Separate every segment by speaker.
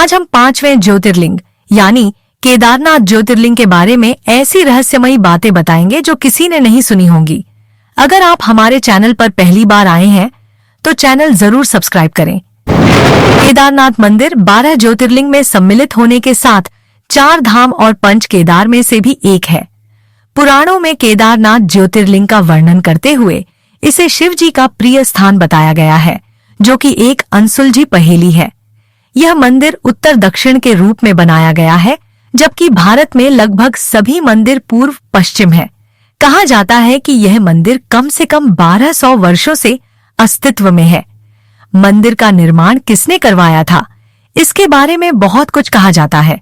Speaker 1: आज हम 5वें ज्योतिर्लिंग यानी केदारनाथ ज्योतिर्लिंग के बारे में ऐसी रहस्यमयी बातें बताएंगे जो किसी ने नहीं सुनी होंगी। अगर आप हमारे चैनल पर पहली बार आए हैं तो चैनल जरूर सब्सक्राइब करें। केदारनाथ मंदिर 12 ज्योतिर्लिंग में सम्मिलित होने के साथ 4 धाम और पंच केदार में से भी एक है। पुराणों में केदारनाथ ज्योतिर्लिंग का वर्णन करते हुए इसे शिव जी का प्रिय स्थान बताया गया है, जो कि एक अनसुलझी पहेली है। यह मंदिर उत्तर दक्षिण के रूप में बनाया गया है, जबकि भारत में लगभग सभी मंदिर पूर्व पश्चिम है। कहा जाता है कि यह मंदिर कम से कम 1200 वर्षों से अस्तित्व में है। मंदिर का निर्माण किसने करवाया था, इसके बारे में बहुत कुछ कहा जाता है।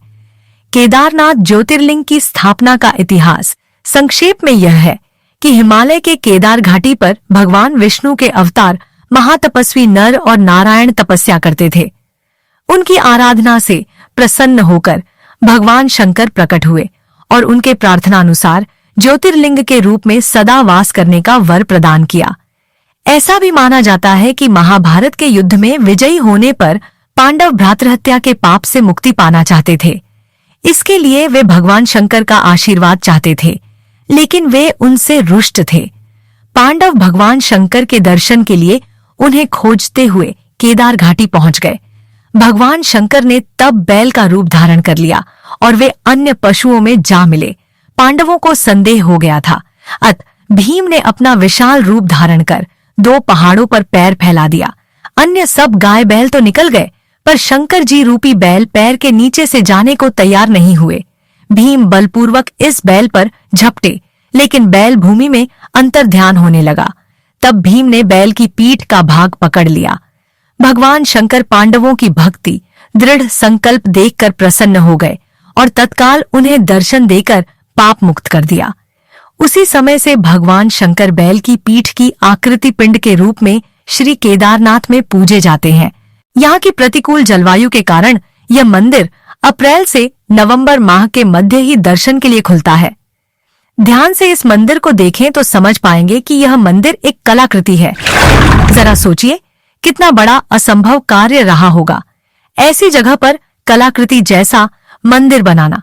Speaker 1: केदारनाथ ज्योतिर्लिंग की स्थापना का इतिहास संक्षेप में यह है कि हिमालय के केदार घाटी पर भगवान विष्णु के अवतार महातपस्वी नर और नारायण तपस्या करते थे। उनकी आराधना से प्रसन्न होकर भगवान शंकर प्रकट हुए और उनके प्रार्थनानुसार ज्योतिर्लिंग के रूप में सदा वास करने का वर प्रदान किया। ऐसा भी माना जाता है कि महाभारत के युद्ध में विजयी होने पर पांडव भ्रातृहत्या के पाप से मुक्ति पाना चाहते थे। इसके लिए वे भगवान शंकर का आशीर्वाद चाहते थे, लेकिन वे उनसे रुष्ट थे। पांडव भगवान शंकर के दर्शन के लिए उन्हें खोजते हुए केदार घाटी पहुंच गए। भगवान शंकर ने तब बैल का रूप धारण कर लिया और वे अन्य पशुओं में जा मिले। पांडवों को संदेह हो गया था। अतः भीम ने अपना विशाल रूप धारण कर 2 पहाड़ों पर पैर फैला दिया। अन्य सब गाय बैल तो निकल गए, पर शंकर जी रूपी बैल पैर के नीचे से जाने को तैयार नहीं हुए। भीम बलपूर्वक इस बैल पर झपटे, लेकिन बैल भूमि में अंतर्ध्यान होने लगा। तब भीम ने बैल की पीठ का भाग पकड़ लिया। भगवान शंकर पांडवों की भक्ति, दृढ़ संकल्प देखकर प्रसन्न हो गए और तत्काल उन्हें दर्शन देकर पाप मुक्त कर दिया। उसी समय से भगवान शंकर बैल की पीठ की आकृति पिंड के रूप में श्री केदारनाथ में पूजे जाते हैं। यहाँ की प्रतिकूल जलवायु के कारण यह मंदिर अप्रैल से नवंबर माह के मध्य ही दर्शन के लिए खुलता है। ध्यान से इस मंदिर को देखें तो समझ पाएंगे कि यह मंदिर एक कलाकृति है। जरा सोचिए, कितना बड़ा असंभव कार्य रहा होगा ऐसी जगह पर कलाकृति जैसा मंदिर बनाना,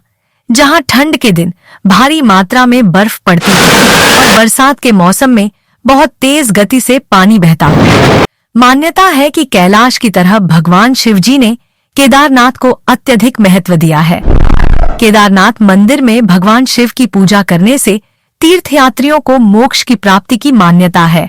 Speaker 1: जहां ठंड के दिन भारी मात्रा में बर्फ पड़ती है और बरसात के मौसम में बहुत तेज गति से पानी बहता है। मान्यता है कि कैलाश की तरह भगवान शिवजी ने केदारनाथ को अत्यधिक महत्व दिया है। केदारनाथ मंदिर में भगवान शिव की पूजा करने से तीर्थयात्रियों को मोक्ष की प्राप्ति की मान्यता है।